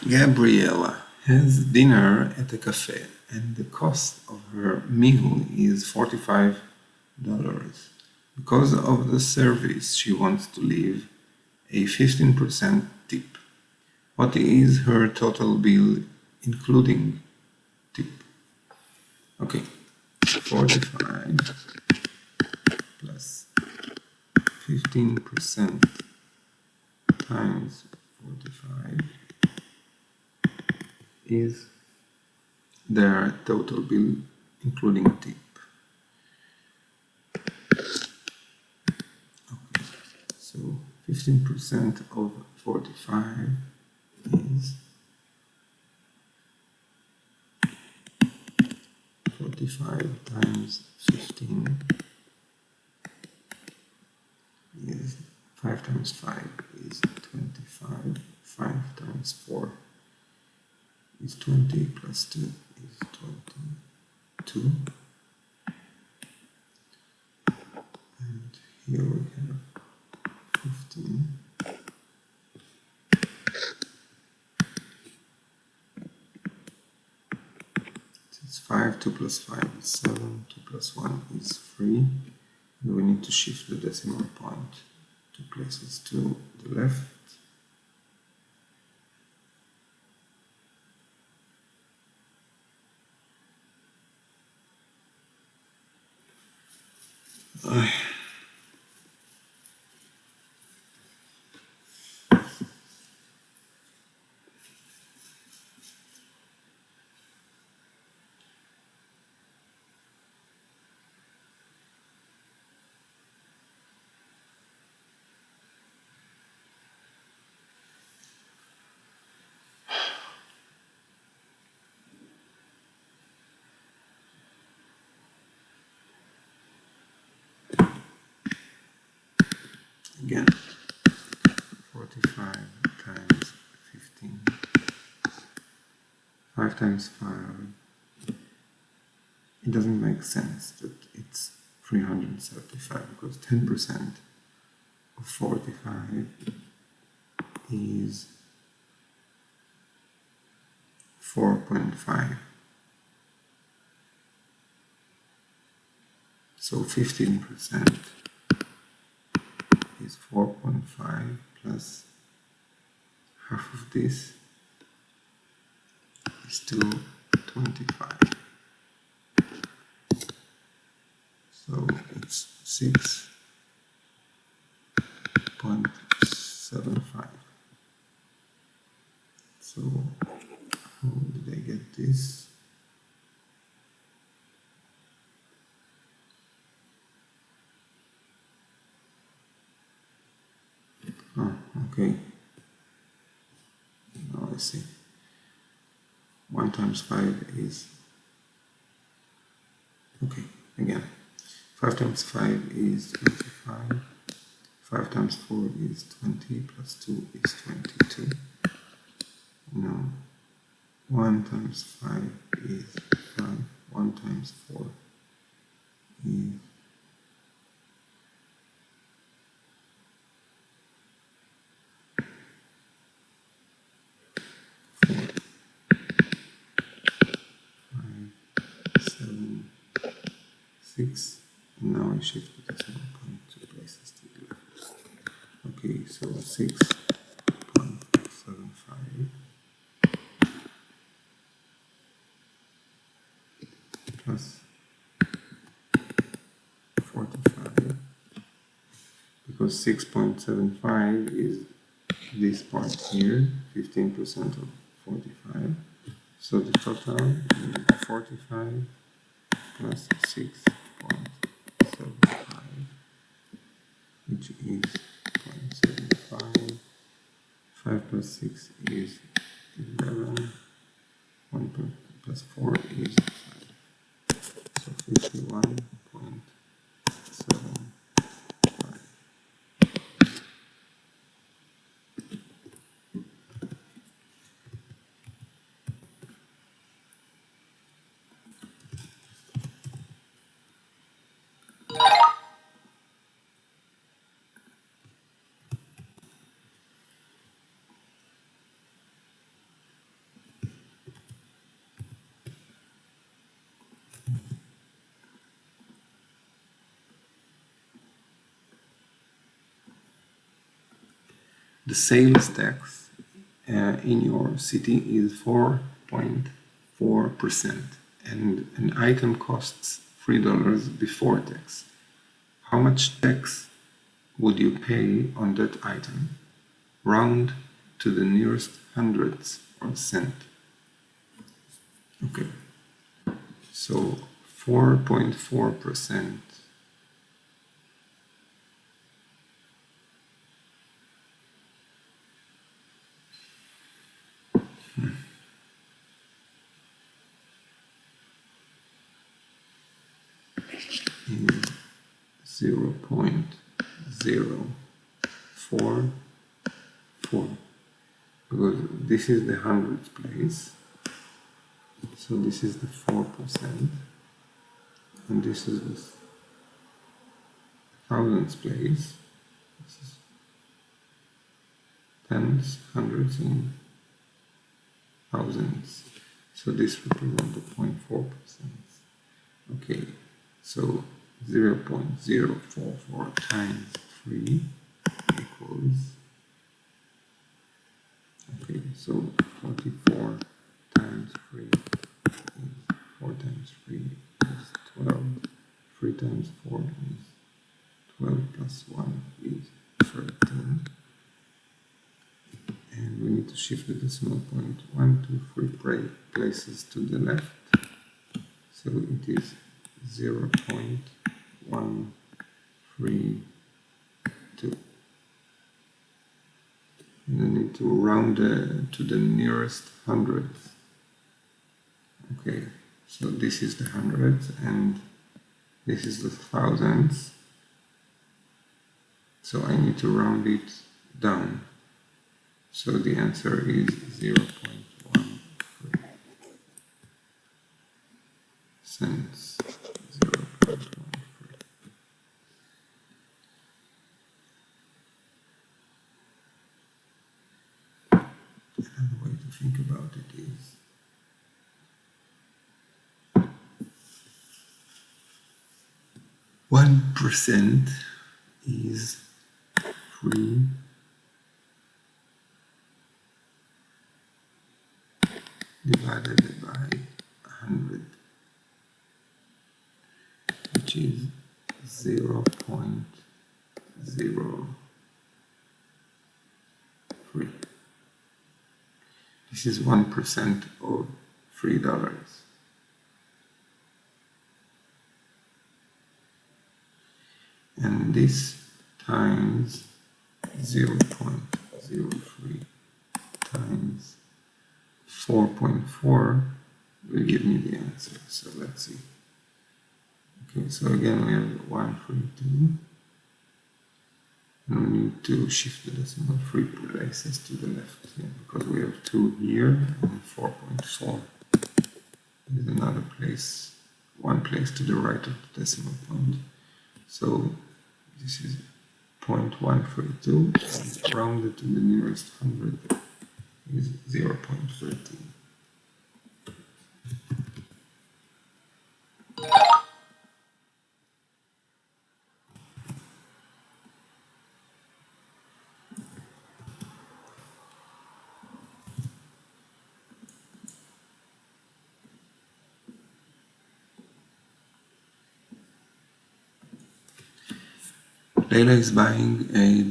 Gabriella has dinner at a cafe and the cost of her meal is $45. Because of the service, she wants to leave a 15% tip. What is her total bill including tip? Okay, 45 plus 15% times 45 is their total bill including tip. Okay, so 15% of 45 is 45 times 15 is 5 times 5 is 25, 5 times 4 is 20 plus 2 is 22, and here we have 15. It's 5, 2 plus 5 is 7, 2 plus 1 is 3, and we need to shift the decimal point 2 places to the left. Again, 45 times 15, 5 times 5, it doesn't make sense that it's 375 because 10% of 45 is 4.5. So 15% is 4.5 plus half of this is still 25. So it's 6.75. So how did I get this? Oh, okay. Now I see. 1 times 5 is, okay, again. 5 times 5 is 25. 5 times 4 is 20, plus 2 is 22. Now, 1 times 5 is 5. 1 times 4 is 4. 5, 7, 6. And now I shift the decimal point 2 places to the left. Okay, so 6.75 plus 45, because 6.75 is this point here, 15% of 45. So the total is 45 plus 6.75, which is 0.75. 5 plus 6 is 11. 1 plus 4 is 5. So 51.75. the sales tax in your city is 4.4%, and an item costs $3 before tax. How much tax would you pay on that item? Round to the nearest hundredths or cent. Okay, so 4.4%. Is 0.044, because this is the hundredth place, so this is the 4%, and this is the thousandth place. This is tens, hundreds, and thousands, so this represents the 0.4%. Okay, so 0.044 times 3 equals, okay, so 44 times 3 is 4 times 3 is 12, 3 times 4 is 12 plus 1 is 13, and we need to shift the decimal point 1, 2, 3 places to the left, so it is 0.132. And I need to round to the nearest hundredth. Okay, so this is the hundredth and this is the thousandth. So I need to round it down. So the answer is 0.13 cents. 0.13. Another way to think about it is 1% is 3 divided by 100, which is 0.03. This is 1% of $3. And this times 0.03 times 4.4 will give me the answer. So let's see. Okay, so again we have 132, and we need to shift the decimal 3 places to the left here, because we have 2 here and 4.4 is another place, 1 place to the right of the decimal point. So this is 0.132, and rounded to the nearest hundred is 0.13. Leila is buying a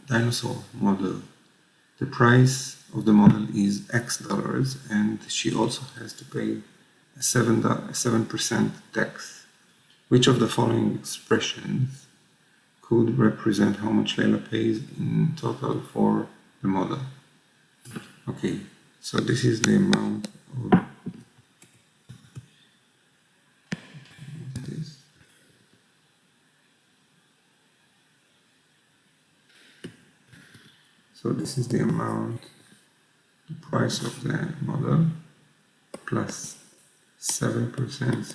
dinosaur model. The price of the model is X dollars, and she also has to pay a 7% tax. Which of the following expressions could represent how much Leila pays in total for the model? Okay, so this is the amount of this. So this is the amount, the price of the model, plus 7%,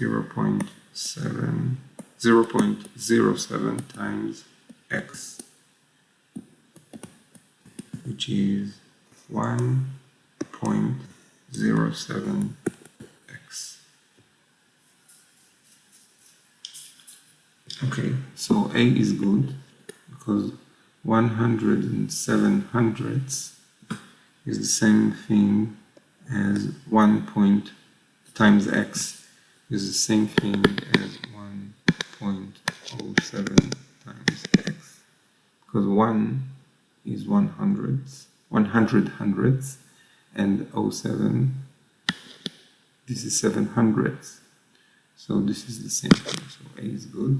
0.07 times X, which is 1.07x. Okay, so A is good because 107 is the same thing as 1 times x is the same thing as 1.07 times x, because 1 is 100 hundredths, and 07, this is 700ths. So this is the same thing, so A is good.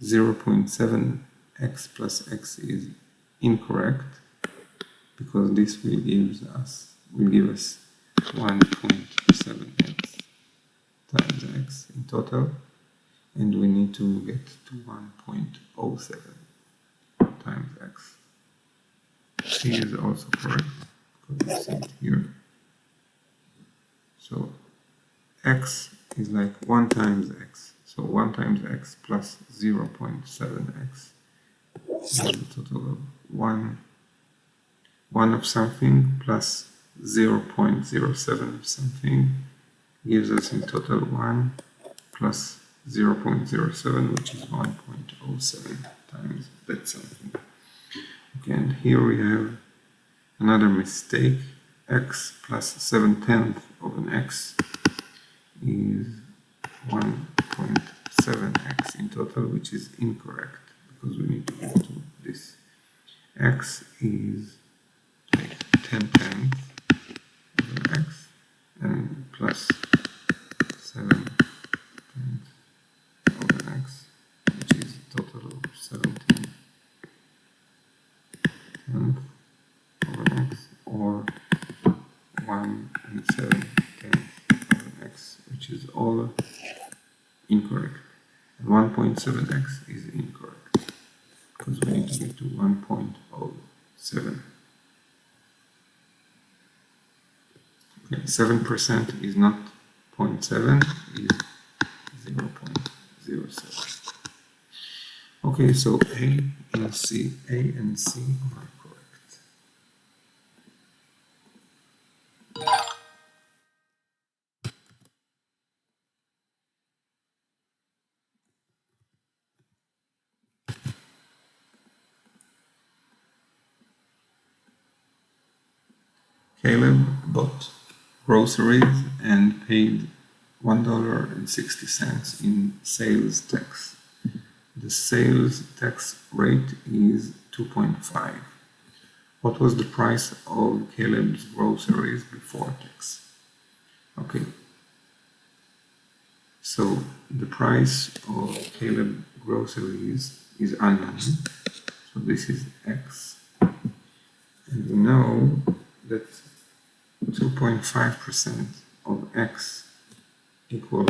0.7x plus x is incorrect, because this will give us 1.7x times x in total, and we need to get to 1.07 times x. C is also correct, because we see it here. So x is like 1 times x. So 1 times x plus 0.7x is the total of 1 of something plus 0.07 of something gives us in total 1 plus 0.07, which is 1.07 times that something. Okay, and here we have another mistake. X plus 7/10 of an x is 1.7x in total, which is incorrect, because we need to go to this. X is like 10/10 of an x, and plus 7/10 of an x, which is a total of 17/10 of an x, or 1 7/10 of an x, which is all incorrect. And 1.7x is incorrect, because we need to get to 1.07. Okay, 7% is not 0.7, is 0.07. Okay, so A and C are correct. Caleb bought groceries and paid $1.60 in sales tax. The sales tax rate is 2.5. What was the price of Caleb's groceries before tax? Okay, so the price of Caleb's groceries is unknown, so this is X, and we know that 2.5% of X equals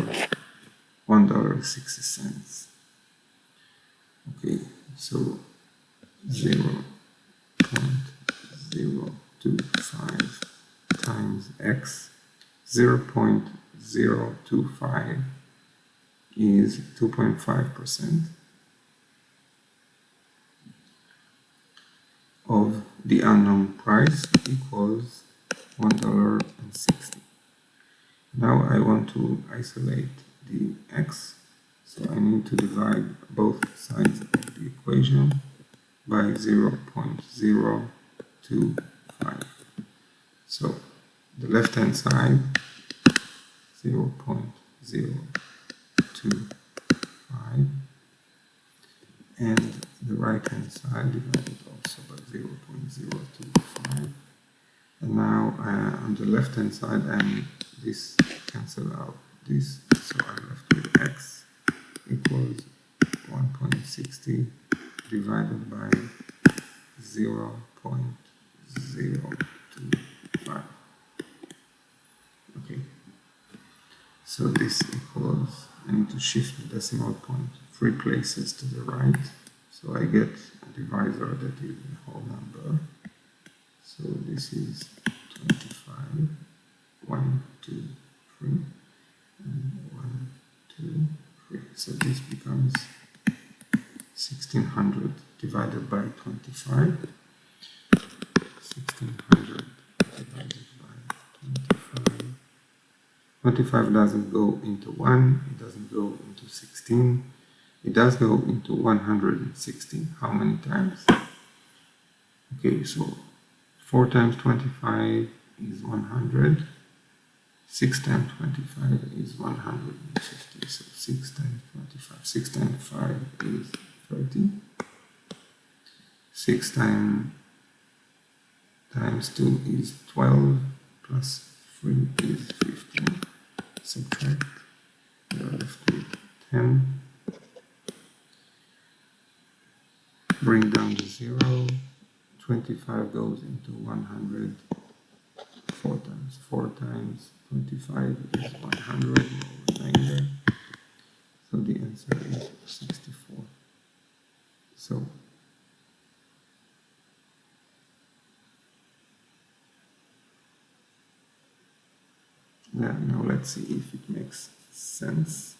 $1.60. Okay, so 0.025 times X, 0.025 is 2.5% of the unknown price equals $1.60. Now I want to isolate the X, so I need to divide both sides of the equation by 0.025. So the left hand side 0.025, and the right hand side divided also by 0.025. And now on the left hand side, and this cancel out this, so I'm left with X equals 1.60 divided by 0.025. Okay, so this equals, I need to shift the decimal point 3 places to the right, so I get a divisor that is a whole number. So this is 25, 1, 2, 3, and 1, 2, 3. So this becomes 1600 divided by 25. 1600 divided by 25. 25 doesn't go into 1, it doesn't go into 16. It does go into 116. How many times? Okay, so 4 times 25 is 100. 6 times 25 is 150. So 6 times 25. 6 times 5 is 30. 6 times 2 is 12. Plus 3 is 15. Subtract. We are left with 10. Bring down the 0. 25 goes into 100. 4 times 4 times 25 is 100, no remainder. So the answer is 64. So now let's see if it makes sense.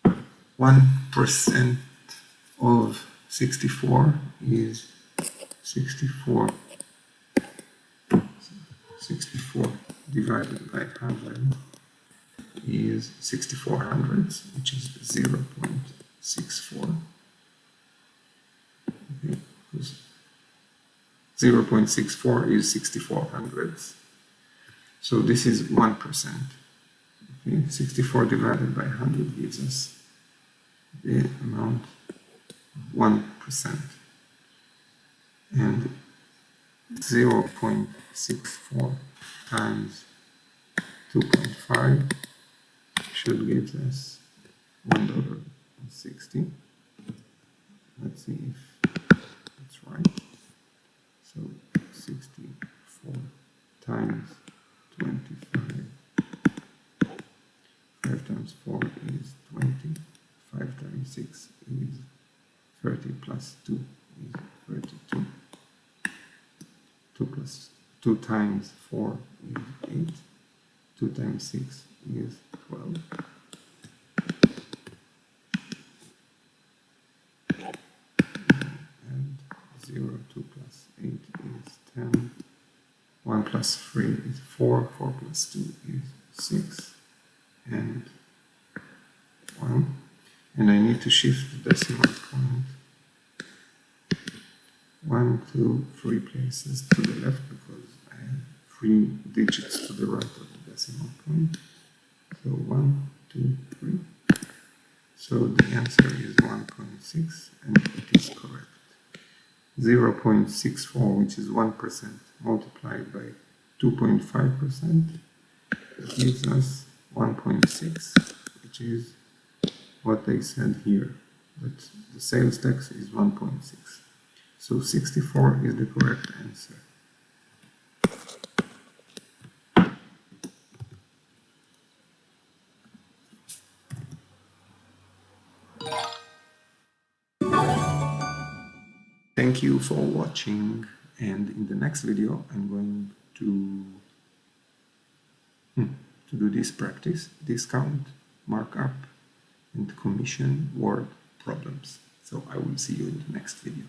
1% of 64 is 64. 64 divided by 100 is 64 hundredths, which is 0.64. Okay, 0.64 is 64 hundredths. So this is 1%. Okay, 64 divided by 100 gives us the amount 1%. And 0.64 times 2.5 should give us $1.60. Let's see if it's right. So 64 times 25. 5 times 4 is 20. 5 times 6 is 30 plus 2 is 32. 2 times 4 is 8. 2 times 6 is 12. And 0, 2 plus 8 is 10. 1 plus 3 is 4. 4 plus 2 is 6. And 1. And I need to shift the decimal point 1, 2, 3 places to the left because I have 3 digits to the right of the decimal point. So 1, 2, 3. So the answer is 1.6 and it is correct. 0.64, which is 1%, multiplied by 2.5% gives us 1.6, which is what they said here, that the sales tax is 1.6. So 64 is the correct answer. Thank you for watching, and in the next video I'm going to do this practice: discount, markup, and commission word problems. So I will see you in the next video.